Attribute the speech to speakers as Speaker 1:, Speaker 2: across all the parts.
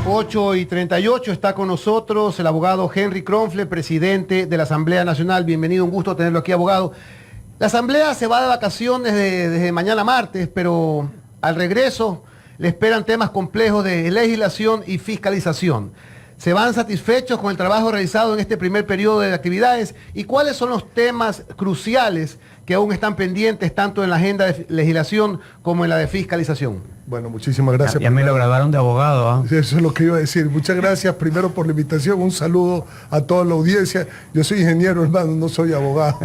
Speaker 1: 8:38 está con nosotros el abogado Henry Kronfle, presidente de la Asamblea Nacional. Bienvenido, un gusto tenerlo aquí, abogado. La Asamblea se va de vacaciones desde mañana martes, pero al regreso le esperan temas complejos de legislación y fiscalización. ¿Se van satisfechos con el trabajo realizado en este primer periodo de actividades? ¿Y cuáles son los temas cruciales que aún están pendientes tanto en la agenda de legislación como en la de fiscalización?
Speaker 2: Bueno, muchísimas gracias.
Speaker 3: Ya me lo grabaron de abogado.
Speaker 2: Eso es lo que iba a decir. Muchas gracias primero por la invitación. Un saludo a toda la audiencia. Yo soy ingeniero, hermano, no soy abogado.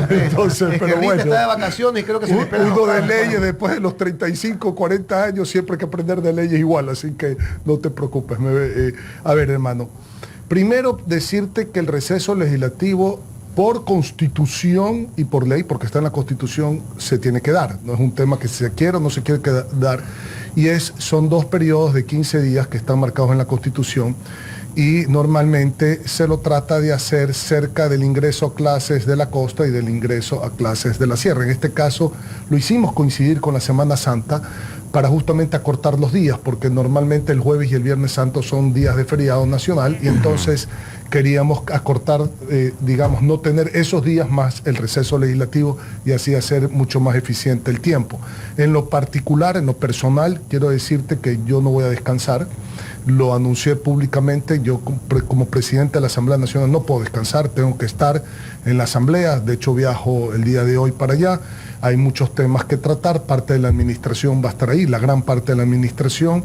Speaker 2: Entonces,
Speaker 1: es
Speaker 2: pero
Speaker 1: que
Speaker 2: bueno.
Speaker 1: Está de vacaciones y creo que se me espera
Speaker 2: uno de leyes después de los 35, 40 años, siempre hay que aprender de leyes igual, así que no te preocupes. A ver, hermano. Primero, decirte que el receso legislativo, por constitución y por ley, porque está en la constitución, se tiene que dar. No es un tema que se quiera o no se quiere dar. Y son 2 periodos de 15 días que están marcados en la constitución y normalmente se lo trata de hacer cerca del ingreso a clases de la costa y del ingreso a clases de la sierra. En este caso lo hicimos coincidir con la Semana Santa para justamente acortar los días, porque normalmente el jueves y el viernes santo son días de feriado nacional y entonces queríamos acortar, digamos, no tener esos días más el receso legislativo y así hacer mucho más eficiente el tiempo. En lo particular, en lo personal, quiero decirte que yo no voy a descansar. Lo anuncié públicamente, yo como presidente de la Asamblea Nacional no puedo descansar, tengo que estar en la Asamblea, de hecho viajo el día de hoy para allá, hay muchos temas que tratar, parte de la administración va a estar ahí, la gran parte de la administración,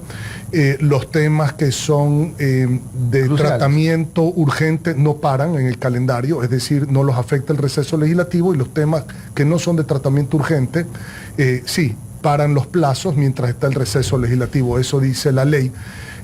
Speaker 2: los temas que son de cruciales, tratamiento urgente no paran en el calendario, es decir, no los afecta el receso legislativo y los temas que no son de tratamiento urgente, sí, paran los plazos mientras está el receso legislativo, eso dice la ley.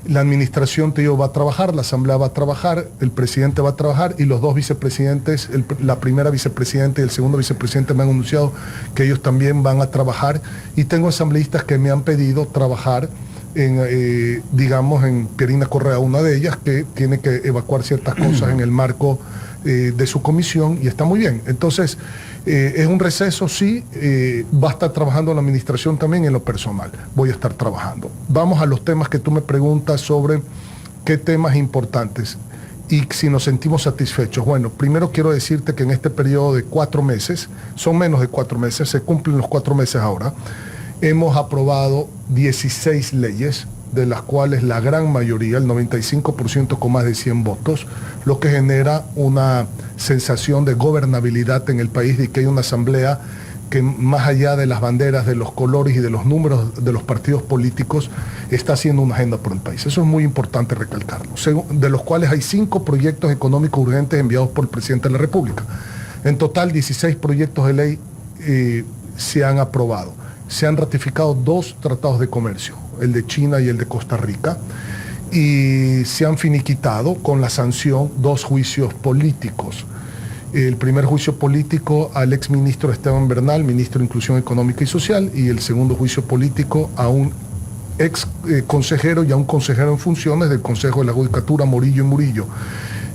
Speaker 2: La administración, te digo, va a trabajar, la Asamblea va a trabajar, el presidente va a trabajar y los 2 vicepresidentes, la primera vicepresidenta y el segundo vicepresidente me han anunciado que ellos también van a trabajar y tengo asambleístas que me han pedido trabajar en, digamos, en Pierina Correa, una de ellas, que tiene que evacuar ciertas cosas en el marco de su comisión y está muy bien. Entonces, es un receso, sí, va a estar trabajando la administración también en lo personal, voy a estar trabajando. Vamos a los temas que tú me preguntas sobre qué temas importantes y si nos sentimos satisfechos. Bueno, primero quiero decirte que en este periodo de 4 meses, son menos de 4 meses, se cumplen los 4 meses ahora, hemos aprobado 16 leyes, de las cuales la gran mayoría, el 95% con más de 100 votos, lo que genera una sensación de gobernabilidad en el país y que hay una asamblea que más allá de las banderas, de los colores y de los números de los partidos políticos, está haciendo una agenda por el país. Eso es muy importante recalcarlo, de los cuales hay 5 proyectos económicos urgentes enviados por el presidente de la República. En total, 16 proyectos de ley se han aprobado. Se han ratificado 2 tratados de comercio, el de China y el de Costa Rica, y se han finiquitado con la sanción 2 juicios políticos. El primer juicio político al exministro Esteban Bernal, ministro de Inclusión Económica y Social, y el segundo juicio político a un ex consejero y a un consejero en funciones del Consejo de la Judicatura, Morillo y Murillo.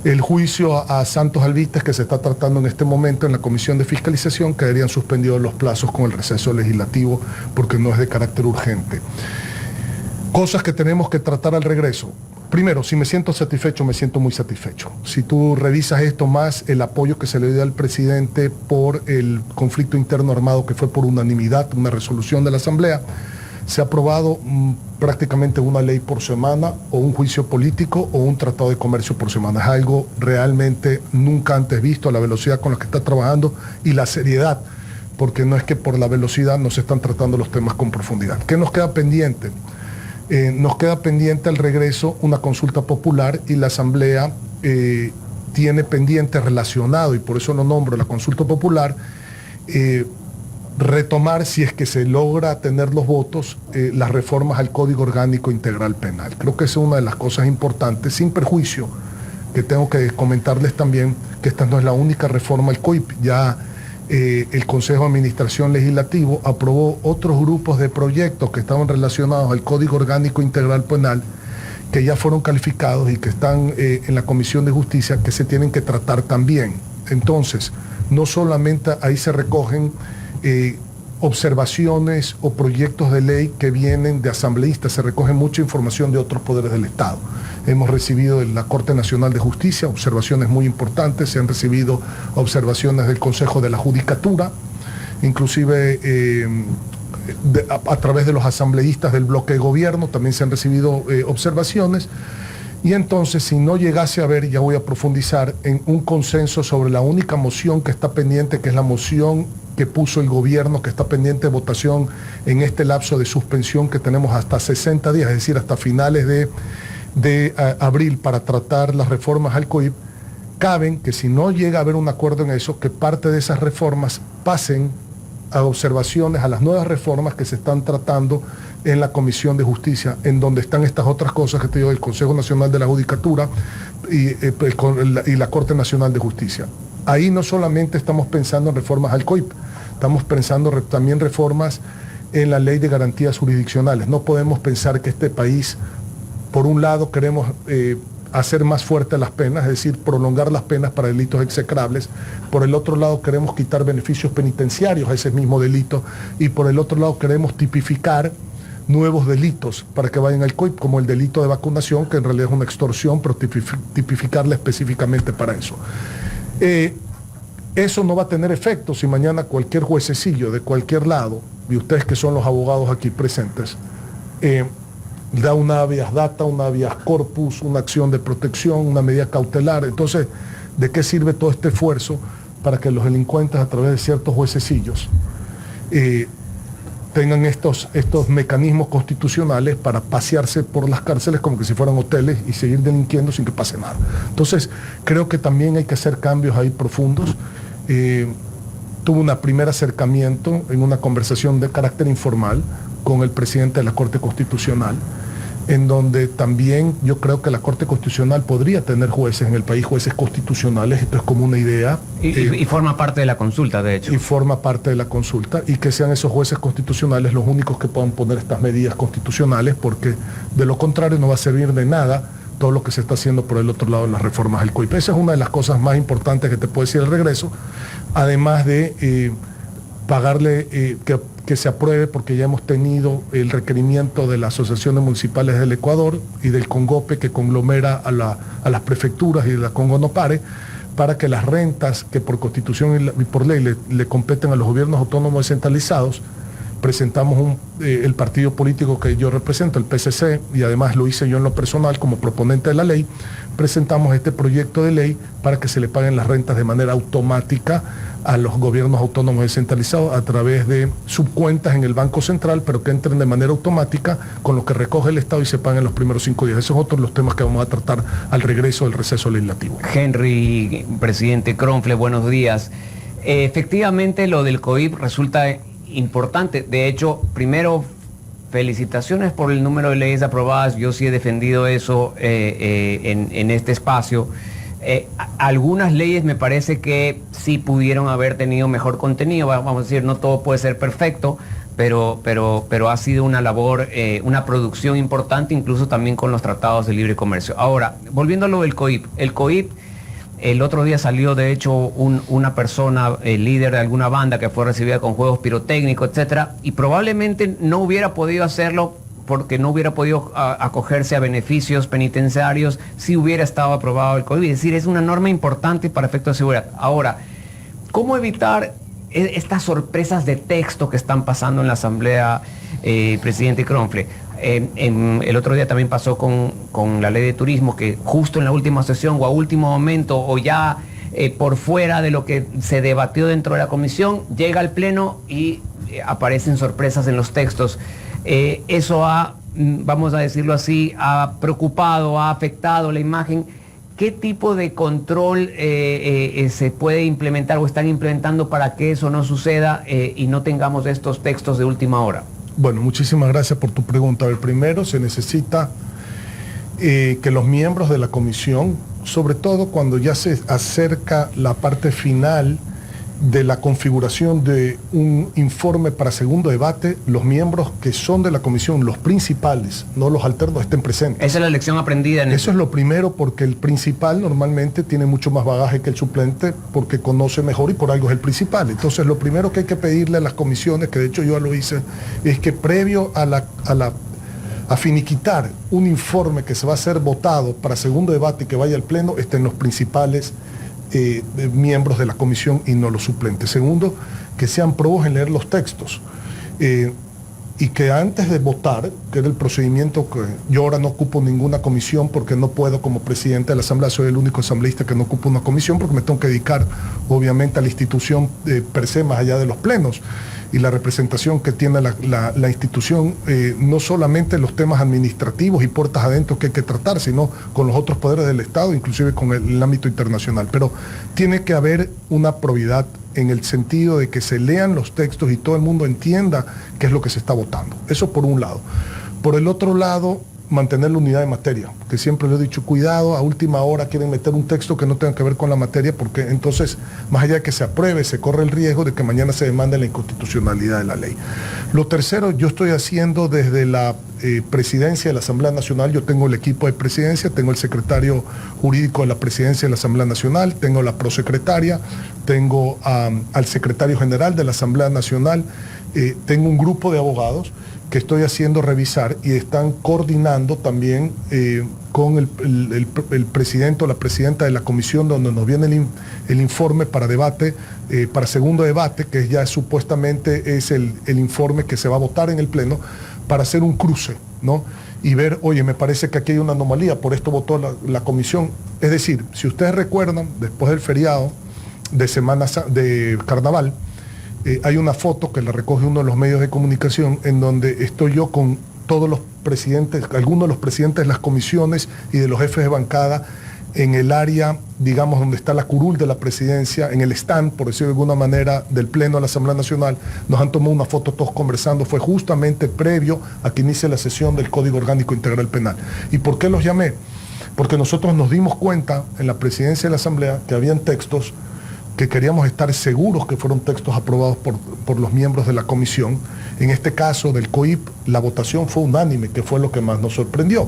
Speaker 2: El juicio a Santos Alvistes, que se está tratando en este momento en la Comisión de Fiscalización, quedarían suspendidos los plazos con el receso legislativo porque no es de carácter urgente. Cosas que tenemos que tratar al regreso. Primero, si me siento satisfecho, me siento muy satisfecho. Si tú revisas esto más, el apoyo que se le dio al presidente por el conflicto interno armado que fue por unanimidad, una resolución de la Asamblea, se ha aprobado prácticamente una ley por semana o un juicio político o un tratado de comercio por semana. Es algo realmente nunca antes visto, la velocidad con la que está trabajando y la seriedad, porque no es que por la velocidad no se están tratando los temas con profundidad. ¿Qué nos queda pendiente? Nos queda pendiente al regreso una consulta popular y la Asamblea tiene pendiente relacionado, y por eso lo nombro, la consulta popular, retomar, si es que se logra tener los votos, las reformas al Código Orgánico Integral Penal. Creo que esa es una de las cosas importantes, sin perjuicio, que tengo que comentarles también que esta no es la única reforma al COIP. Ya el Consejo de Administración Legislativo aprobó otros grupos de proyectos que estaban relacionados al Código Orgánico Integral Penal, que ya fueron calificados y que están en la Comisión de Justicia, que se tienen que tratar también. Entonces, no solamente ahí se recogen observaciones o proyectos de ley que vienen de asambleístas, se recoge mucha información de otros poderes del Estado. hemos recibido de la Corte Nacional de Justicia observaciones muy importantes, se han recibido observaciones del Consejo de la Judicatura, inclusive a través de los asambleístas del bloque de gobierno también se han recibido observaciones. Y entonces, si no llegase a haber, ya voy a profundizar en un consenso sobre la única moción que está pendiente, que es la moción que puso el gobierno, que está pendiente de votación en este lapso de suspensión que tenemos hasta 60 días, es decir, hasta finales de abril para tratar las reformas al COIP, caben que si no llega a haber un acuerdo en eso, que parte de esas reformas pasen a observaciones, a las nuevas reformas que se están tratando en la Comisión de Justicia, en donde están estas otras cosas que te digo, el Consejo Nacional de la Judicatura y la Corte Nacional de Justicia. Ahí no solamente estamos pensando en reformas al COIP, estamos pensando también reformas en la Ley de Garantías Jurisdiccionales. No podemos pensar que este país, por un lado, queremos hacer más fuertes las penas, es decir, prolongar las penas para delitos execrables. Por el otro lado, queremos quitar beneficios penitenciarios a ese mismo delito. Y por el otro lado, queremos tipificar nuevos delitos para que vayan al COIP, como el delito de vacunación, que en realidad es una extorsión, pero tipificarla específicamente para eso. Eso no va a tener efecto si mañana cualquier juececillo de cualquier lado, y ustedes que son los abogados aquí presentes, da una habeas data, una habeas corpus, una acción de protección, una medida cautelar. Entonces, ¿de qué sirve todo este esfuerzo para que los delincuentes a través de ciertos juececillos tengan estos mecanismos constitucionales para pasearse por las cárceles como que si fueran hoteles y seguir delinquiendo sin que pase nada? Entonces, creo que también hay que hacer cambios ahí profundos. Tuve un primer acercamiento en una conversación de carácter informal con el presidente de la Corte Constitucional, en donde también yo creo que la Corte Constitucional podría tener jueces en el país, jueces constitucionales. Esto es como una idea.
Speaker 3: Y forma parte de la consulta, de hecho.
Speaker 2: Y forma parte de la consulta, y que sean esos jueces constitucionales los únicos que puedan poner estas medidas constitucionales, porque de lo contrario no va a servir de nada todo lo que se está haciendo por el otro lado en las reformas del COIP. Esa es una de las cosas más importantes que te puedo decir al regreso, además de pagarle, que se apruebe, porque ya hemos tenido el requerimiento de la Asociación de Municipales del Ecuador y del CONGOPE, que conglomera a las prefecturas y de la CONGONOPARE, para que las rentas que por constitución y por ley le competen a los gobiernos autónomos descentralizados. Presentamos el partido político que yo represento, el PSC, y además lo hice yo en lo personal como proponente de la ley. Presentamos este proyecto de ley para que se le paguen las rentas de manera automática a los gobiernos autónomos descentralizados a través de subcuentas en el Banco Central, pero que entren de manera automática con lo que recoge el Estado y se paguen los primeros 5 días. Esos son otros los temas que vamos a tratar al regreso del receso legislativo.
Speaker 3: Henry, presidente Kronfle, buenos días. Efectivamente, lo del COIP resulta importante. De hecho, primero, felicitaciones por el número de leyes aprobadas. Yo sí he defendido eso en este espacio. Algunas leyes me parece que sí pudieron haber tenido mejor contenido. Vamos a decir, no todo puede ser perfecto, pero ha sido una labor, una producción importante, incluso también con los tratados de libre comercio. Ahora, volviendo a lo del COIP. El COIP, el otro día salió, de hecho, una persona, el líder de alguna banda que fue recibida con juegos pirotécnicos, etcétera, y probablemente no hubiera podido hacerlo porque no hubiera podido acogerse a beneficios penitenciarios si hubiera estado aprobado el COIP. Es decir, es una norma importante para efectos de seguridad. Ahora, ¿cómo evitar estas sorpresas de texto que están pasando en la Asamblea, presidente Kronfle? El otro día también pasó con la ley de turismo, que justo en la última sesión o a último momento o ya por fuera de lo que se debatió dentro de la comisión, llega al pleno y aparecen sorpresas en los textos. Eso vamos a decirlo así, ha preocupado, ha afectado la imagen. ¿Qué tipo de control se puede implementar o están implementando para que eso no suceda y no tengamos estos textos de última hora?
Speaker 2: Bueno, muchísimas gracias por tu pregunta. Primero, se necesita que los miembros de la comisión, sobre todo cuando ya se acerca la parte final de la configuración de un informe para segundo debate, los miembros que son de la comisión, los principales, no los alternos, estén presentes.
Speaker 3: Esa es la lección aprendida en
Speaker 2: eso. Es lo primero, porque el principal normalmente tiene mucho más bagaje que el suplente, porque conoce mejor y por algo es el principal. Entonces, lo primero que hay que pedirle a las comisiones, que de hecho yo lo hice, es que previo a a finiquitar un informe que se va a ser votado para segundo debate y que vaya al Pleno, estén los principales miembros de la comisión y no los suplentes. Segundo, que sean probos en leer los textos. Y que antes de votar, que era el procedimiento que yo ahora no ocupo ninguna comisión porque no puedo como presidente de la Asamblea, soy el único asambleísta que no ocupa una comisión porque me tengo que dedicar obviamente a la institución per se más allá de los plenos y la representación que tiene la institución, no solamente los temas administrativos y puertas adentro que hay que tratar, sino con los otros poderes del Estado, inclusive con el ámbito internacional. Pero tiene que haber una probidad en el sentido de que se lean los textos y todo el mundo entienda qué es lo que se está votando. Eso por un lado. Por el otro lado, mantener la unidad de materia, que siempre le he dicho, cuidado, a última hora quieren meter un texto que no tenga que ver con la materia, porque entonces, más allá de que se apruebe, se corre el riesgo de que mañana se demande la inconstitucionalidad de la ley. Lo tercero, yo estoy haciendo desde la presidencia de la Asamblea Nacional, yo tengo el equipo de presidencia, tengo el secretario jurídico de la presidencia de la Asamblea Nacional, tengo la prosecretaria, tengo al secretario general de la Asamblea Nacional, tengo un grupo de abogados que estoy haciendo revisar y están coordinando también con el presidente o la presidenta de la comisión donde nos viene el informe para debate, para segundo debate, que ya supuestamente es el informe que se va a votar en el Pleno, para hacer un cruce, ¿no? Y ver, oye, me parece que aquí hay una anomalía, por esto votó la comisión. Es decir, si ustedes recuerdan, después del feriado de Carnaval, hay una foto que la recoge uno de los medios de comunicación en donde estoy yo con todos los presidentes, algunos de los presidentes de las comisiones y de los jefes de bancada en el área, digamos, donde está la curul de la presidencia, en el stand, por decirlo de alguna manera, del Pleno de la Asamblea Nacional. Nos han tomado una foto todos conversando. Fue justamente previo a que inicie la sesión del Código Orgánico Integral Penal. ¿Y por qué los llamé? Porque nosotros nos dimos cuenta en la presidencia de la Asamblea que habían textos que queríamos estar seguros que fueron textos aprobados por los miembros de la comisión. En este caso del COIP, la votación fue unánime, que fue lo que más nos sorprendió.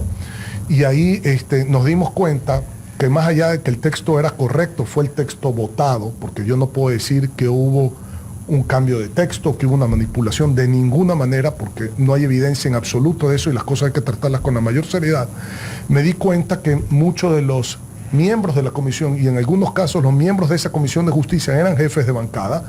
Speaker 2: Y ahí nos dimos cuenta que más allá de que el texto era correcto, fue el texto votado, porque yo no puedo decir que hubo un cambio de texto, que hubo una manipulación de ninguna manera, porque no hay evidencia en absoluto de eso y las cosas hay que tratarlas con la mayor seriedad. Me di cuenta que muchos de los miembros de la comisión, y en algunos casos los miembros de esa comisión de justicia eran jefes de bancada,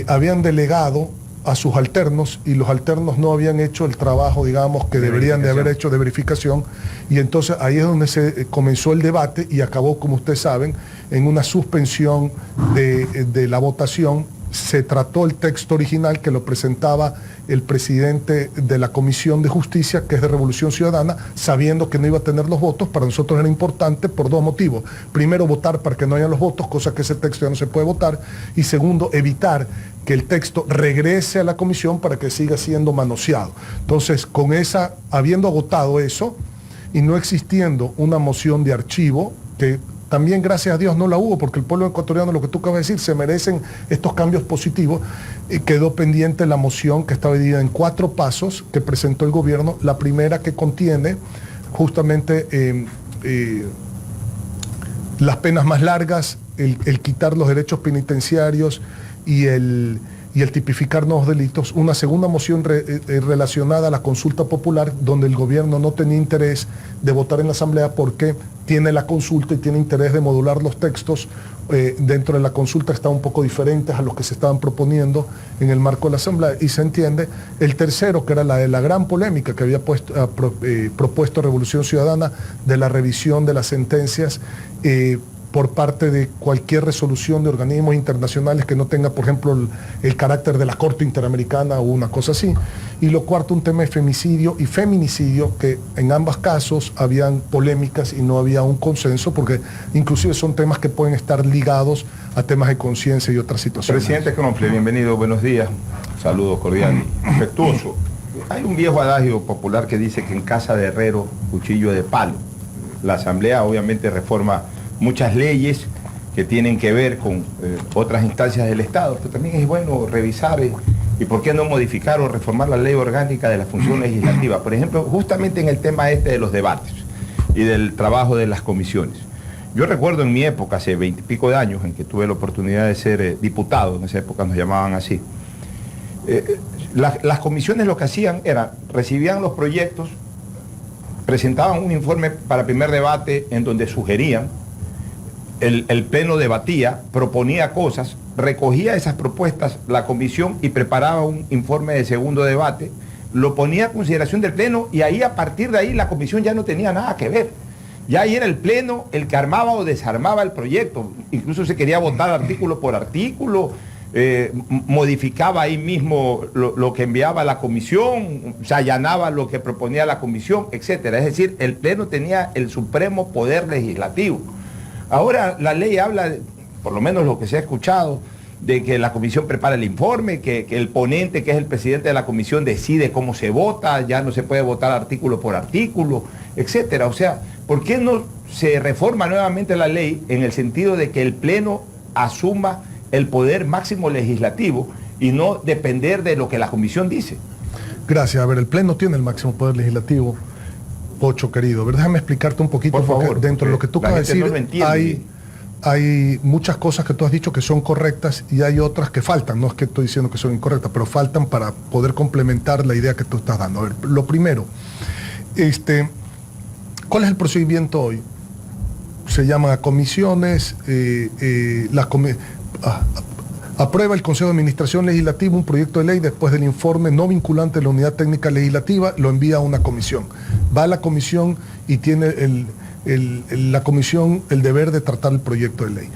Speaker 2: habían delegado a sus alternos y los alternos no habían hecho el trabajo, digamos, que deberían de haber hecho de verificación, y entonces ahí es donde se comenzó el debate y acabó, como ustedes saben, en una suspensión de la votación. Se trató el texto original que lo presentaba el presidente de la Comisión de Justicia, que es de Revolución Ciudadana, sabiendo que no iba a tener los votos. Para nosotros era importante por dos motivos. Primero, votar para que no haya los votos, cosa que ese texto ya no se puede votar. Y segundo, evitar que el texto regrese a la comisión para que siga siendo manoseado. Entonces, habiendo agotado eso y no existiendo una moción de archivo, que también, gracias a Dios, no la hubo, porque el pueblo ecuatoriano, lo que tú acabas de decir, se merecen estos cambios positivos. Quedó pendiente la moción que está dividida en 4 pasos que presentó el gobierno. La primera, que contiene justamente las penas más largas, el quitar los derechos penitenciarios y el tipificar nuevos delitos. Una segunda moción relacionada a la consulta popular, donde el gobierno no tenía interés de votar en la Asamblea porque tiene la consulta y tiene interés de modular los textos. Dentro de la consulta están un poco diferentes a los que se estaban proponiendo en el marco de la Asamblea, y se entiende. El tercero, que era la de la gran polémica que había propuesto Revolución Ciudadana, de la revisión de las sentencias por parte de cualquier resolución de organismos internacionales que no tenga, por ejemplo, el carácter de la Corte Interamericana o una cosa así. Y lo cuarto, un tema de femicidio y feminicidio, que en ambos casos habían polémicas y no había un consenso, porque inclusive son temas que pueden estar ligados a temas de conciencia y otras situaciones.
Speaker 4: Presidente Cronfle, bienvenido, buenos días. Saludo cordial y afectuoso. Hay un viejo adagio popular que dice que en casa de herrero, cuchillo de palo. La Asamblea obviamente reforma muchas leyes que tienen que ver con otras instancias del Estado, pero también es bueno revisar y por qué no modificar o reformar la ley orgánica de la función legislativa. Por ejemplo, justamente en el tema de los debates y del trabajo de las comisiones. Yo recuerdo en mi época, hace 20 y pico de años, en que tuve la oportunidad de ser diputado, en esa época nos llamaban así, las comisiones lo que hacían era, recibían los proyectos, presentaban un informe para primer debate en donde sugerían, el Pleno debatía, proponía cosas, recogía esas propuestas la comisión y preparaba un informe de segundo debate, lo ponía a consideración del Pleno y ahí a partir de ahí la comisión ya no tenía nada que ver. Ya ahí era el Pleno el que armaba o desarmaba el proyecto, incluso se quería votar artículo por artículo, modificaba ahí mismo lo que enviaba la comisión, se allanaba lo que proponía la comisión, etcétera. Es decir, el Pleno tenía el supremo poder legislativo. Ahora la ley habla, por lo menos lo que se ha escuchado, de que la comisión prepara el informe, que el ponente, que es el presidente de la comisión, decide cómo se vota, ya no se puede votar artículo por artículo, etcétera. O sea, ¿por qué no se reforma nuevamente la ley en el sentido de que el Pleno asuma el poder máximo legislativo y no depender de lo que la comisión dice?
Speaker 2: Gracias. A ver, el Pleno tiene el máximo poder legislativo. Pocho, querido, ¿verdad? Déjame explicarte un poquito.
Speaker 4: Por favor,
Speaker 2: dentro de lo que tú acabas de decir,
Speaker 4: no
Speaker 2: hay muchas cosas que tú has dicho que son correctas y hay otras que faltan. No es que estoy diciendo que son incorrectas, pero faltan para poder complementar la idea que tú estás dando. A ver, lo primero, ¿cuál es el procedimiento hoy? Se llama comisiones, aprueba el Consejo de Administración Legislativa un proyecto de ley después del informe no vinculante de la Unidad Técnica Legislativa, lo envía a una comisión. Va a la comisión y tiene la comisión el deber de tratar el proyecto de ley.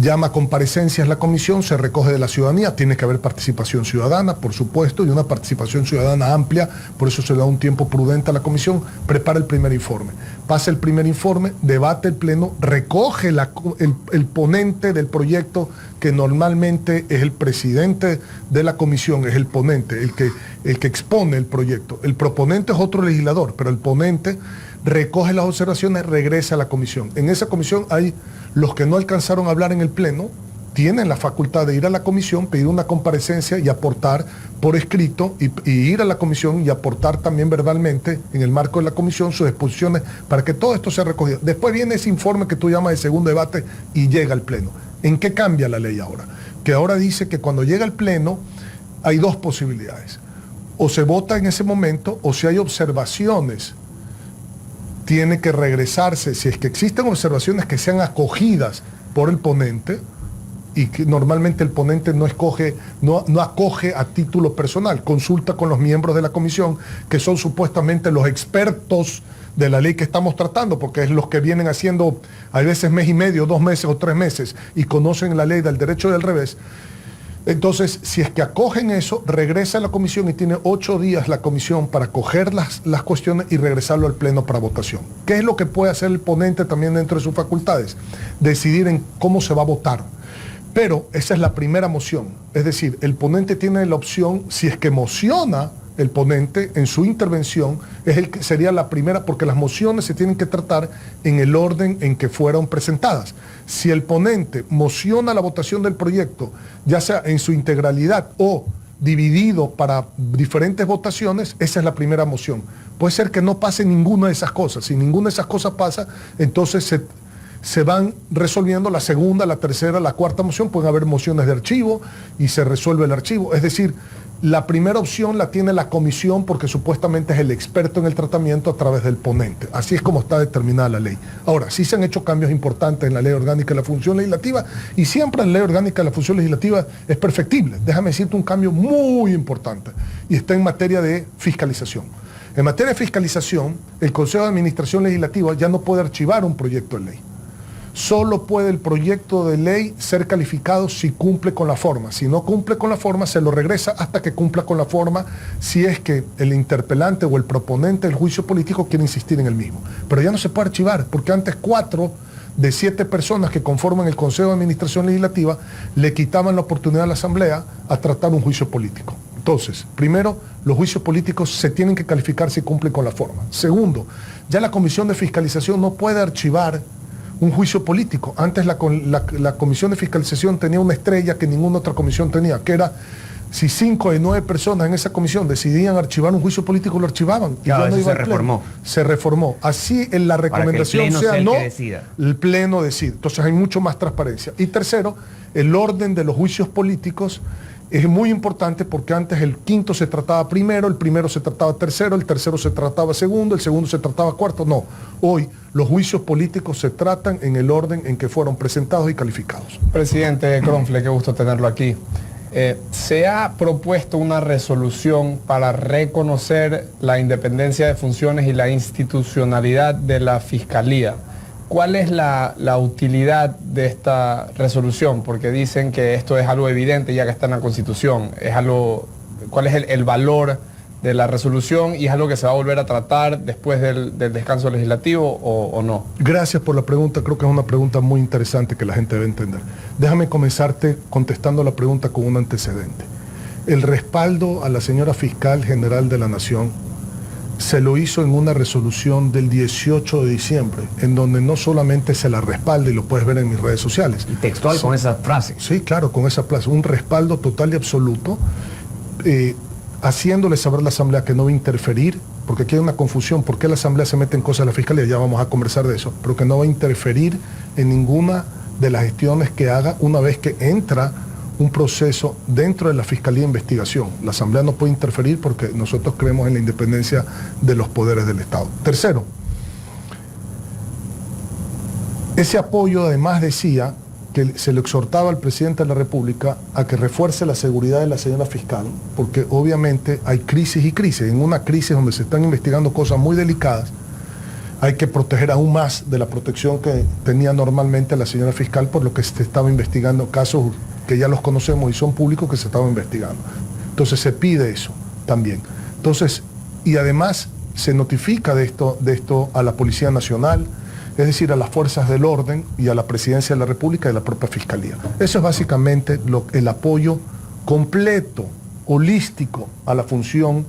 Speaker 2: Llama a comparecencias la comisión, se recoge de la ciudadanía, tiene que haber participación ciudadana, por supuesto, y una participación ciudadana amplia, por eso se da un tiempo prudente a la comisión, prepara el primer informe. Pasa el primer informe, debate el Pleno, recoge el ponente del proyecto, que normalmente es el presidente de la comisión, es el ponente, el que expone el proyecto. El proponente es otro legislador, pero el ponente recoge las observaciones, regresa a la comisión. En esa comisión hay los que no alcanzaron a hablar en el Pleno, tienen la facultad de ir a la comisión, pedir una comparecencia y aportar por escrito y ir a la comisión y aportar también verbalmente en el marco de la comisión sus exposiciones para que todo esto sea recogido. Después viene ese informe que tú llamas de segundo debate y llega al Pleno. ¿En qué cambia la ley ahora? Que ahora dice que cuando llega al Pleno hay dos posibilidades. O se vota en ese momento o si hay observaciones tiene que regresarse, si es que existen observaciones que sean acogidas por el ponente, y que normalmente el ponente no acoge a título personal, consulta con los miembros de la comisión, que son supuestamente los expertos de la ley que estamos tratando, porque es los que vienen haciendo a veces mes y medio, 2 meses o 3 meses, y conocen la ley del derecho y del revés. Entonces, si es que acogen eso, regresa a la comisión y tiene 8 días la comisión para coger las cuestiones y regresarlo al Pleno para votación. ¿Qué es lo que puede hacer el ponente también dentro de sus facultades? Decidir en cómo se va a votar. Pero esa es la primera moción. Es decir, el ponente tiene la opción, si es que mociona el ponente en su intervención, sería la primera, porque las mociones se tienen que tratar en el orden en que fueron presentadas. Si el ponente mociona la votación del proyecto, ya sea en su integralidad o dividido para diferentes votaciones, esa es la primera moción. Puede ser que no pase ninguna de esas cosas. Si ninguna de esas cosas pasa, entonces se van resolviendo la segunda, la tercera, la cuarta moción. Pueden haber mociones de archivo y se resuelve el archivo. Es decir, la primera opción la tiene la comisión porque supuestamente es el experto en el tratamiento a través del ponente. Así es como está determinada la ley. Ahora, sí se han hecho cambios importantes en la ley orgánica de la función legislativa y siempre en la ley orgánica de la función legislativa es perfectible. Déjame decirte un cambio muy importante y está en materia de fiscalización. En materia de fiscalización, el Consejo de Administración Legislativa ya no puede archivar un proyecto de ley. Solo puede el proyecto de ley ser calificado si cumple con la forma. Si no cumple con la forma, se lo regresa hasta que cumpla con la forma, si es que el interpelante o el proponente del juicio político quiere insistir en el mismo. Pero ya no se puede archivar, porque antes 4 de 7 personas que conforman el Consejo de Administración Legislativa le quitaban la oportunidad a la Asamblea a tratar un juicio político. Entonces, primero, los juicios políticos se tienen que calificar si cumplen con la forma. Segundo, ya la Comisión de Fiscalización no puede archivar un juicio político. Antes la Comisión de Fiscalización tenía una estrella que ninguna otra comisión tenía, que era si 5 de 9 personas en esa comisión decidían archivar un juicio político, lo archivaban. Y
Speaker 3: claro,
Speaker 2: ya no iba
Speaker 3: se reformó.
Speaker 2: Se reformó. Así en la recomendación sea no, el Pleno decide. Entonces hay mucho más transparencia. Y tercero, el orden de los juicios políticos Es muy importante porque antes el quinto se trataba primero, el primero se trataba tercero, el tercero se trataba segundo, el segundo se trataba cuarto. No, hoy los juicios políticos se tratan en el orden en que fueron presentados y calificados.
Speaker 5: Presidente Cronfle, qué gusto tenerlo aquí. Se ha propuesto una resolución para reconocer la independencia de funciones y la institucionalidad de la Fiscalía. ¿Cuál es la utilidad de esta resolución? Porque dicen que esto es algo evidente ya que está en la Constitución. ¿Cuál es el valor de la resolución y es algo que se va a volver a tratar después del descanso legislativo o no?
Speaker 2: Gracias por la pregunta, creo que es una pregunta muy interesante que la gente debe entender. Déjame comenzarte contestando la pregunta con un antecedente. El respaldo a la señora Fiscal General de la Nación se lo hizo en una resolución del 18 de diciembre, en donde no solamente se la respalda, y lo puedes ver en mis redes sociales.
Speaker 3: Y textual, sí, con esa frase.
Speaker 2: Sí, claro, con esa frase. Un respaldo total y absoluto, haciéndole saber a la Asamblea que no va a interferir, porque aquí hay una confusión, ¿por qué la Asamblea se mete en cosas de la Fiscalía? Ya vamos a conversar de eso, pero que no va a interferir en ninguna de las gestiones que haga una vez que entra un proceso dentro de la Fiscalía de Investigación. La Asamblea no puede interferir porque nosotros creemos en la independencia de los poderes del Estado. Tercero, ese apoyo además decía que se le exhortaba al presidente de la República a que refuerce la seguridad de la señora fiscal, porque obviamente hay crisis y crisis. En una crisis donde se están investigando cosas muy delicadas, hay que proteger aún más de la protección que tenía normalmente la señora fiscal, por lo que se estaba investigando casos que ya los conocemos y son públicos que se estaban investigando. Entonces se pide eso también. Entonces, y además se notifica de esto a la Policía Nacional, es decir, a las fuerzas del orden y a la Presidencia de la República y a la propia Fiscalía. Eso es básicamente el apoyo completo, holístico a la función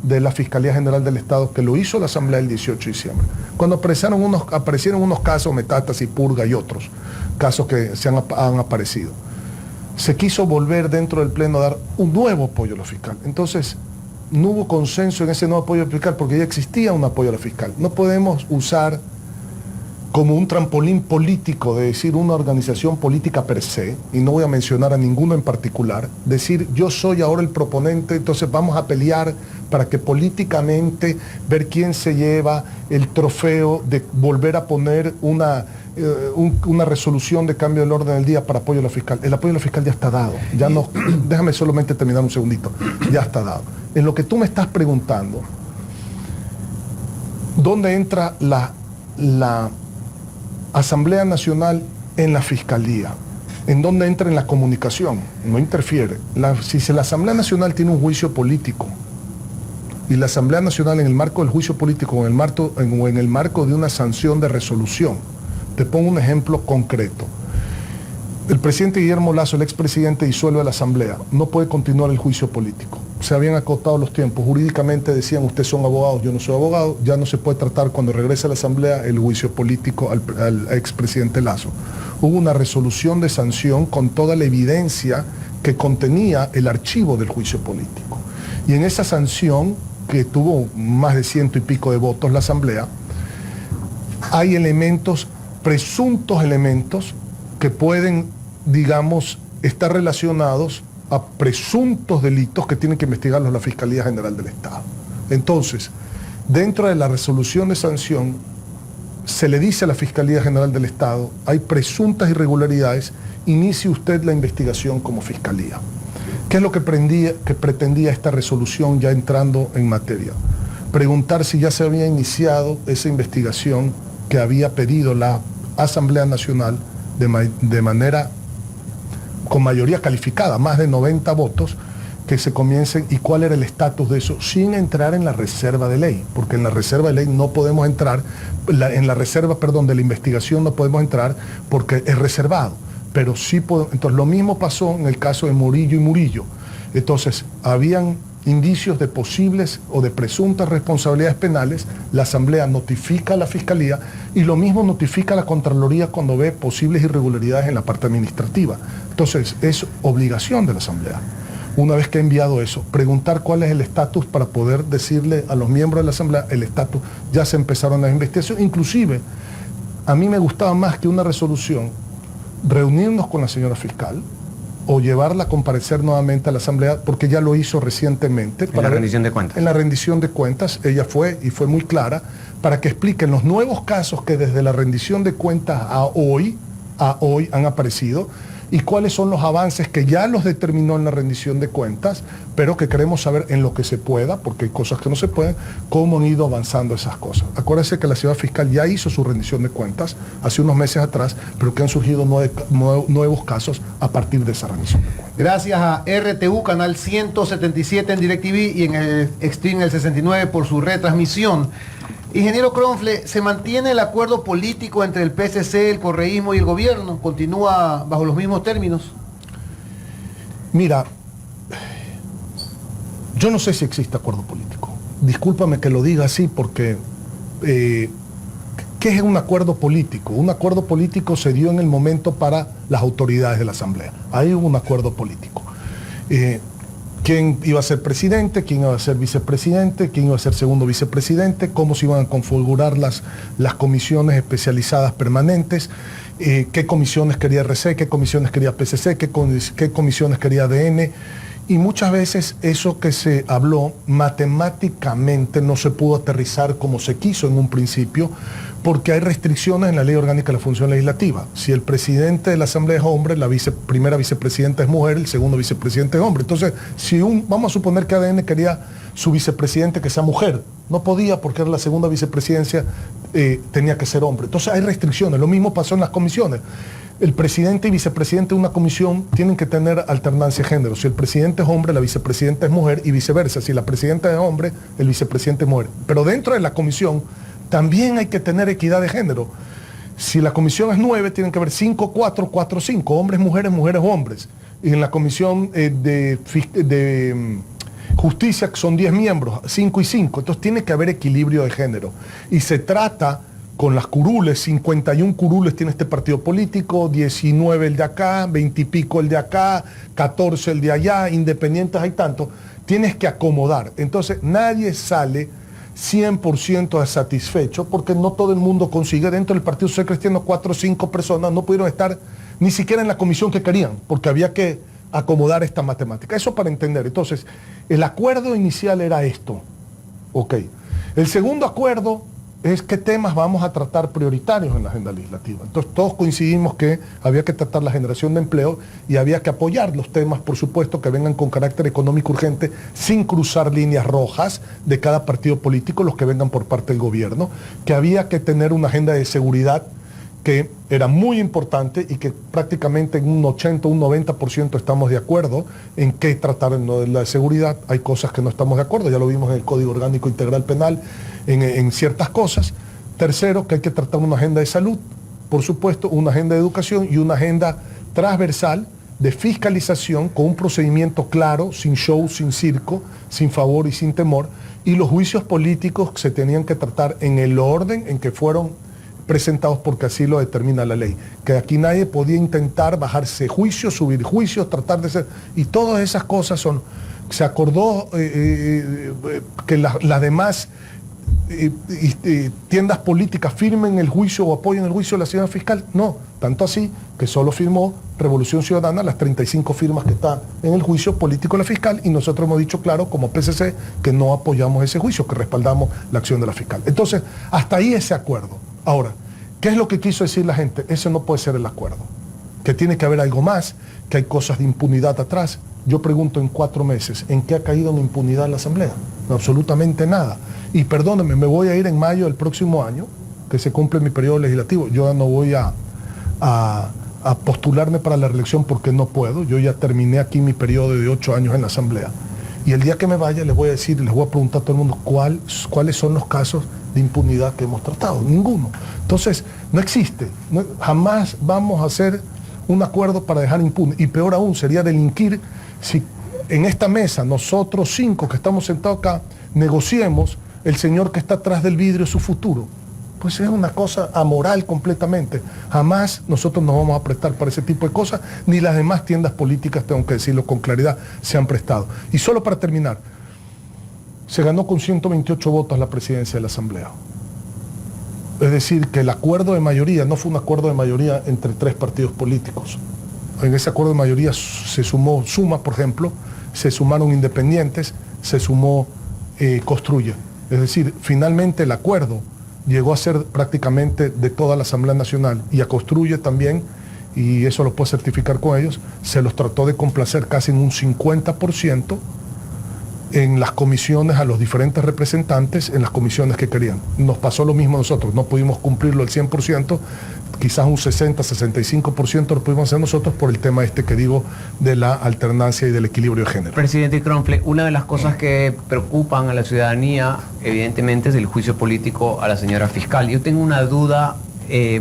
Speaker 2: de la Fiscalía General del Estado, que lo hizo la Asamblea el 18 de diciembre. Cuando aparecieron unos casos, Metástasis, Purga y otros casos que han aparecido, se quiso volver dentro del Pleno a dar un nuevo apoyo a la fiscal. Entonces, no hubo consenso en ese nuevo apoyo a la fiscal porque ya existía un apoyo a la fiscal. No podemos usar como un trampolín político de decir una organización política per se, y no voy a mencionar a ninguno en particular, decir yo soy ahora el proponente, entonces vamos a pelear para que políticamente ver quién se lleva el trofeo de volver a poner una resolución de cambio del orden del día para apoyo a la fiscal. El apoyo a la fiscal ya está dado. Ya no, déjame solamente terminar un segundito. Ya está dado. En lo que tú me estás preguntando, ¿dónde entra la Asamblea Nacional en la Fiscalía? ¿En dónde entra en la comunicación? No interfiere. Si la Asamblea Nacional tiene un juicio político y la Asamblea Nacional en el marco del juicio político o en el marco de una sanción de resolución, te pongo un ejemplo concreto. El presidente Guillermo Lasso, el expresidente, disuelve la Asamblea. No puede continuar el juicio político. Se habían acotado los tiempos. Jurídicamente decían, ustedes son abogados, yo no soy abogado. Ya no se puede tratar cuando regrese a la Asamblea el juicio político al expresidente Lasso. Hubo una resolución de sanción con toda la evidencia que contenía el archivo del juicio político. Y en esa sanción, que tuvo más de 100 y pico de votos la Asamblea, hay presuntos elementos que pueden, digamos, estar relacionados a presuntos delitos que tienen que investigarlos la Fiscalía General del Estado. Entonces, dentro de la resolución de sanción, se le dice a la Fiscalía General del Estado, hay presuntas irregularidades, inicie usted la investigación como Fiscalía. ¿Qué es lo que pretendía esta resolución ya entrando en materia? Preguntar si ya se había iniciado esa investigación que había pedido la Asamblea Nacional de manera con mayoría calificada, más de 90 votos, que se comiencen y cuál era el estatus de eso, sin entrar en la reserva de ley, porque en la reserva de ley no podemos entrar, en la reserva, perdón, de la investigación no podemos entrar porque es reservado, pero sí podemos. Entonces lo mismo pasó en el caso de Murillo y Murillo. Entonces habían indicios de posibles o de presuntas responsabilidades penales, la Asamblea notifica a la Fiscalía y lo mismo notifica a la Contraloría cuando ve posibles irregularidades en la parte administrativa. Entonces es obligación de la Asamblea, una vez que ha enviado eso, preguntar cuál es el estatus para poder decirle a los miembros de la Asamblea el estatus. Ya se empezaron las investigaciones, inclusive a mí me gustaba más que una resolución reunirnos con la señora fiscal o llevarla a comparecer nuevamente a la Asamblea, porque ya lo hizo recientemente.
Speaker 3: En la rendición de cuentas.
Speaker 2: En la rendición de cuentas, ella fue y fue muy clara para que expliquen los nuevos casos que desde la rendición de cuentas a hoy han aparecido y cuáles son los avances que ya los determinó en la rendición de cuentas, pero que queremos saber en lo que se pueda, porque hay cosas que no se pueden, cómo han ido avanzando esas cosas. Acuérdense que la ciudad fiscal ya hizo su rendición de cuentas hace unos meses atrás, pero que han surgido nuevos casos a partir de esa rendición de cuentas.
Speaker 1: Gracias a RTU, canal 177 en DirecTV y en el Extreme el 69 por su retransmisión. Ingeniero Cronfle, ¿se mantiene el acuerdo político entre el PSC, el correísmo y el gobierno? ¿Continúa bajo los mismos términos?
Speaker 2: Mira, yo no sé si existe acuerdo político. Discúlpame que lo diga así porque ¿qué es un acuerdo político? Un acuerdo político se dio en el momento para las autoridades de la Asamblea. Ahí hubo un acuerdo político. ¿Quién iba a ser presidente? ¿Quién iba a ser vicepresidente? ¿Quién iba a ser segundo vicepresidente? ¿Cómo se iban a configurar las comisiones especializadas permanentes? ¿Qué comisiones quería RC? ¿Qué comisiones quería PSC? ¿Qué comisiones quería ADN? Y muchas veces eso que se habló matemáticamente no se pudo aterrizar como se quiso en un principio, porque hay restricciones en la Ley Orgánica de la Función Legislativa. Si el presidente de la Asamblea es hombre, la primera vicepresidenta es mujer, el segundo vicepresidente es hombre. Entonces, vamos a suponer que ADN quería su vicepresidente que sea mujer, no podía porque era la segunda vicepresidencia, tenía que ser hombre. Entonces hay restricciones. Lo mismo pasó en las comisiones. El presidente y vicepresidente de una comisión tienen que tener alternancia de género. Si el presidente es hombre, la vicepresidenta es mujer y viceversa. Si la presidenta es hombre, el vicepresidente es mujer. Pero dentro de la comisión también hay que tener equidad de género. Si la comisión es 9, tienen que haber 5, 4, 4, 5, hombres, mujeres, mujeres, hombres. Y en la comisión de justicia son 10 miembros, 5 y 5. Entonces tiene que haber equilibrio de género. Y se trata con las curules, 51 curules tiene este partido político, 19 el de acá, 20 y pico el de acá, 14 el de allá, independientes hay tanto. Tienes que acomodar. Entonces nadie sale 100% satisfecho porque no todo el mundo consigue. Dentro del Partido Social Cristiano 4 o 5 personas no pudieron estar ni siquiera en la comisión que querían porque había que acomodar esta matemática. Eso para entender. Entonces, el acuerdo inicial era esto. Ok. El segundo acuerdo es qué temas vamos a tratar prioritarios en la agenda legislativa. Entonces todos coincidimos que había que tratar la generación de empleo y había que apoyar los temas, por supuesto, que vengan con carácter económico urgente, sin cruzar líneas rojas de cada partido político, los que vengan por parte del gobierno, que había que tener una agenda de seguridad que era muy importante y que prácticamente en un 80, un 90% estamos de acuerdo en qué tratar en lo de la seguridad. Hay cosas que no estamos de acuerdo, ya lo vimos en el Código Orgánico Integral Penal, en ciertas cosas. Tercero, que hay que tratar una agenda de salud, por supuesto, una agenda de educación y una agenda transversal de fiscalización con un procedimiento claro, sin show, sin circo, sin favor y sin temor. Y los juicios políticos se tenían que tratar en el orden en que fueron presentados porque así lo determina la ley. Que aquí nadie podía intentar bajarse juicios, subir juicios, tratar de ser... Y todas esas cosas son... Se acordó que las demás tiendas políticas firmen el juicio o apoyen el juicio de la ciudad fiscal. No, tanto así que solo firmó Revolución Ciudadana las 35 firmas que están en el juicio político de la fiscal y nosotros hemos dicho claro como PSC que no apoyamos ese juicio, que respaldamos la acción de la fiscal. Entonces, hasta ahí ese acuerdo. Ahora, ¿qué es lo que quiso decir la gente? Ese no puede ser el acuerdo. Que tiene que haber algo más, que hay cosas de impunidad atrás. Yo pregunto en 4 meses, ¿en qué ha caído la impunidad en la Asamblea? No, absolutamente nada. Y perdónenme, me voy a ir en mayo del próximo año, que se cumple mi periodo legislativo. Yo ya no voy a postularme para la reelección porque no puedo. Yo ya terminé aquí mi periodo de 8 años en la Asamblea. Y el día que me vaya les voy a decir, les voy a preguntar a todo el mundo cuáles son los casos de impunidad que hemos tratado. Ninguno. Entonces, no existe. Jamás vamos a hacer un acuerdo para dejar impune. Y peor aún, sería delinquir si en esta mesa, nosotros 5 que estamos sentados acá, negociemos el señor que está atrás del vidrio su futuro. Pues es una cosa amoral completamente. Jamás nosotros nos vamos a prestar para ese tipo de cosas, ni las demás tiendas políticas, tengo que decirlo con claridad, se han prestado. Y solo para terminar, se ganó con 128 votos la presidencia de la Asamblea. Es decir, que el acuerdo de mayoría no fue un acuerdo de mayoría entre 3 partidos políticos. En ese acuerdo de mayoría se sumó Suma, por ejemplo, se sumaron Independientes, se sumó Construye. Es decir, finalmente el acuerdo llegó a ser prácticamente de toda la Asamblea Nacional y a Construye también, y eso lo puedo certificar con ellos, se los trató de complacer casi en un 50% en las comisiones a los diferentes representantes en las comisiones que querían. Nos pasó lo mismo a nosotros, no pudimos cumplirlo al 100%, quizás un 60-65% lo pudimos hacer nosotros por el tema que digo de la alternancia y del equilibrio de género.
Speaker 3: Presidente Cronfle, una de las cosas que preocupan a la ciudadanía, evidentemente, es el juicio político a la señora fiscal. Yo tengo una duda,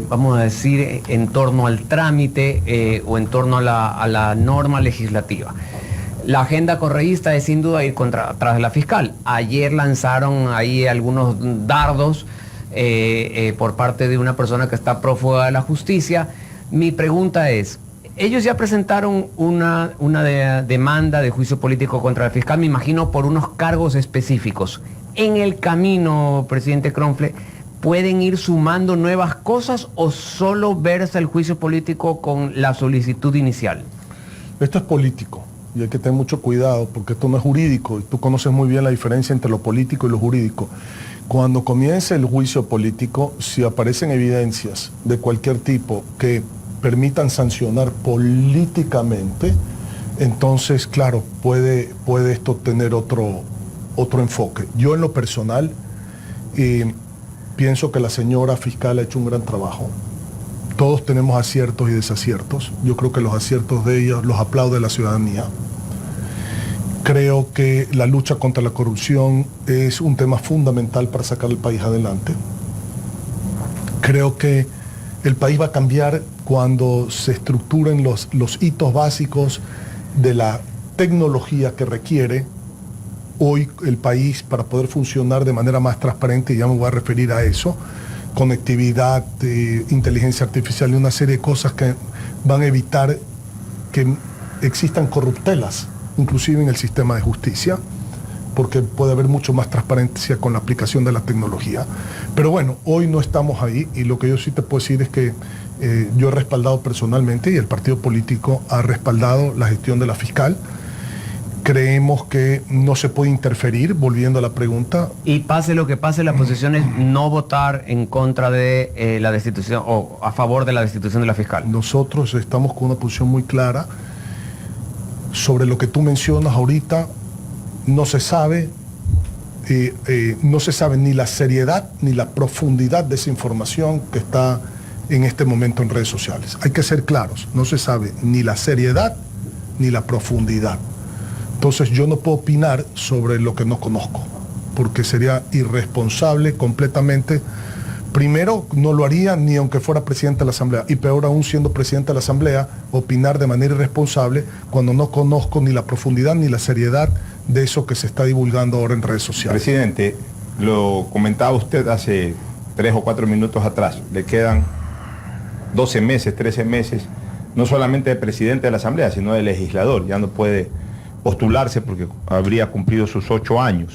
Speaker 3: vamos a decir, en torno al trámite o en torno a la norma legislativa. La agenda correísta es sin duda ir tras de la fiscal. Ayer lanzaron ahí algunos dardos por parte de una persona que está prófuga de la justicia. Mi pregunta es, ellos ya presentaron una demanda de juicio político contra la fiscal, me imagino por unos cargos específicos. En el camino, presidente Cronfle, ¿pueden ir sumando nuevas cosas o solo verse el juicio político con la solicitud inicial?
Speaker 2: Esto es político y hay que tener mucho cuidado porque esto no es jurídico y tú conoces muy bien la diferencia entre lo político y lo jurídico. Cuando comience el juicio político, si aparecen evidencias de cualquier tipo que permitan sancionar políticamente, entonces, claro, puede esto tener otro enfoque. Yo en lo personal pienso que la señora fiscal ha hecho un gran trabajo. Todos tenemos aciertos y desaciertos. Yo creo que los aciertos de ella los aplaude la ciudadanía. Creo que la lucha contra la corrupción es un tema fundamental para sacar el país adelante. Creo que el país va a cambiar cuando se estructuren los hitos básicos de la tecnología que requiere hoy el país para poder funcionar de manera más transparente, y ya me voy a referir a eso, conectividad, inteligencia artificial y una serie de cosas que van a evitar que existan corruptelas, inclusive en el sistema de justicia, porque puede haber mucho más transparencia con la aplicación de la tecnología. Pero bueno, hoy no estamos ahí y lo que yo sí te puedo decir es que yo he respaldado personalmente y el partido político ha respaldado la gestión de la fiscal. Creemos que no se puede interferir, volviendo a la pregunta.
Speaker 3: Y pase lo que pase, la posición es no votar en contra de la destitución o a favor de la destitución de la fiscal.
Speaker 2: Nosotros estamos con una posición muy clara sobre lo que tú mencionas ahorita. No se sabe ni la seriedad ni la profundidad de esa información que está en este momento en redes sociales. Hay que ser claros, no se sabe ni la seriedad ni la profundidad. Entonces yo no puedo opinar sobre lo que no conozco, porque sería irresponsable completamente. Primero, no lo haría ni aunque fuera presidente de la Asamblea, y peor aún siendo presidente de la Asamblea, opinar de manera irresponsable cuando no conozco ni la profundidad ni la seriedad de eso que se está divulgando ahora en redes sociales.
Speaker 4: Presidente, lo comentaba usted hace 3 o 4 minutos atrás, le quedan 12 meses, 13 meses, no solamente de presidente de la Asamblea, sino de legislador, ya no puede postularse porque habría cumplido sus 8 años.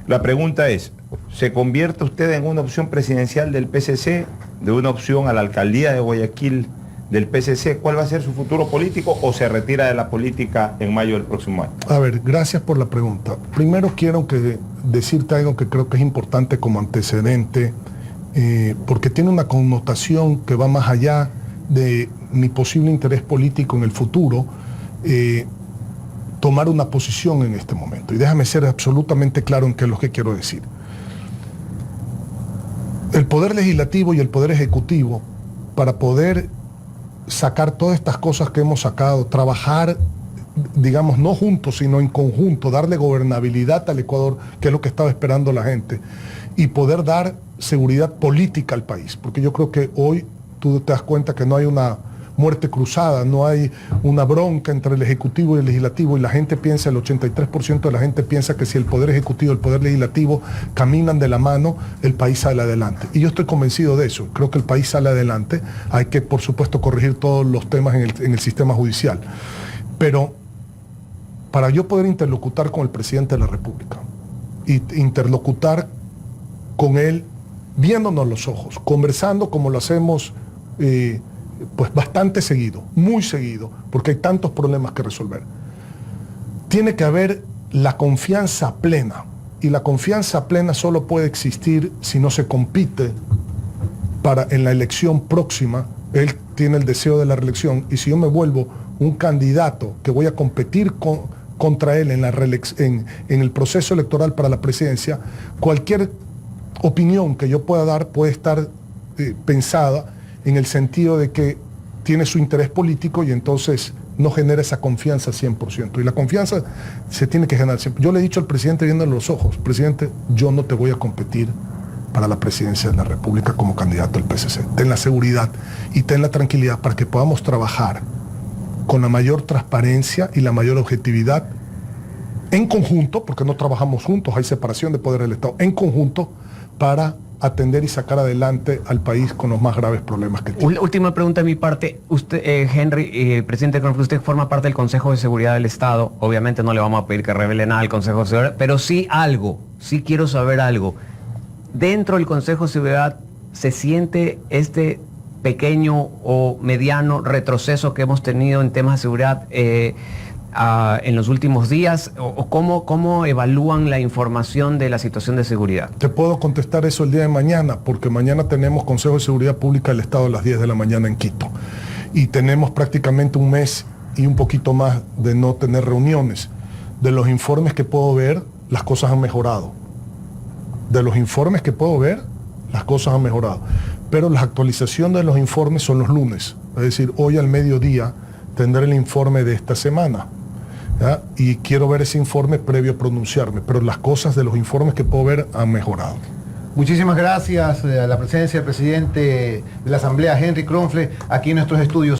Speaker 4: La pregunta es, ¿se convierte usted en una opción presidencial del PCC, de una opción a la alcaldía de Guayaquil del PCC? ¿Cuál va a ser su futuro político o se retira de la política en mayo del próximo año?
Speaker 2: A ver, gracias por la pregunta. Primero quiero decirte algo que creo que es importante como antecedente, porque tiene una connotación que va más allá de mi posible interés político en el futuro, tomar una posición en este momento. Y déjame ser absolutamente claro en qué es lo que quiero decir. El Poder Legislativo y el Poder Ejecutivo, para poder sacar todas estas cosas que hemos sacado, trabajar, digamos, no juntos, sino en conjunto, darle gobernabilidad al Ecuador, que es lo que estaba esperando la gente, y poder dar seguridad política al país. Porque yo creo que hoy tú te das cuenta que no hay una muerte cruzada, no hay una bronca entre el Ejecutivo y el Legislativo, y la gente piensa, el 83% de la gente piensa que si el Poder Ejecutivo y el Poder Legislativo caminan de la mano, el país sale adelante. Y yo estoy convencido de eso, creo que el país sale adelante. Hay que, por supuesto, corregir todos los temas en el sistema judicial. Pero para yo poder interlocutar con el presidente de la República, y interlocutar con él viéndonos los ojos, conversando como lo hacemos pues bastante seguido, muy seguido, porque hay tantos problemas que resolver. Tiene que haber la confianza plena, y la confianza plena solo puede existir si no se compite en la elección próxima. Él tiene el deseo de la reelección, y si yo me vuelvo un candidato que voy a competir contra él en el proceso electoral para la presidencia, cualquier opinión que yo pueda dar puede estar pensada en el sentido de que tiene su interés político y entonces no genera esa confianza 100%. Y la confianza se tiene que generar siempre. Yo le he dicho al presidente viéndole los ojos: presidente, yo no te voy a competir para la presidencia de la República como candidato del PSC. Ten la seguridad y ten la tranquilidad para que podamos trabajar con la mayor transparencia y la mayor objetividad en conjunto, porque no trabajamos juntos, hay separación de poder del Estado, en conjunto, para atender y sacar adelante al país con los más graves problemas que tiene.
Speaker 3: Última pregunta de mi parte. Usted, Henry, presidente Cronfle, usted forma parte del Consejo de Seguridad del Estado. Obviamente no le vamos a pedir que revele nada al Consejo de Seguridad, pero sí algo, sí quiero saber algo. Dentro del Consejo de Seguridad, ¿se siente este pequeño o mediano retroceso que hemos tenido en temas de seguridad en los últimos días? ¿O cómo evalúan la información de la situación de seguridad?
Speaker 2: Te puedo contestar eso el día de mañana, porque mañana tenemos Consejo de Seguridad Pública del Estado a las 10 de la mañana en Quito. Y tenemos prácticamente un mes y un poquito más de no tener reuniones. De los informes que puedo ver, las cosas han mejorado. De los informes que puedo ver, las cosas han mejorado. Pero la actualización de los informes son los lunes. Es decir, hoy al mediodía tendré el informe de esta semana. ¿Ya? Y quiero ver ese informe previo a pronunciarme, pero las cosas de los informes que puedo ver han mejorado.
Speaker 1: Muchísimas gracias a la presencia del presidente de la Asamblea, Henry Cronfle, aquí en nuestros estudios.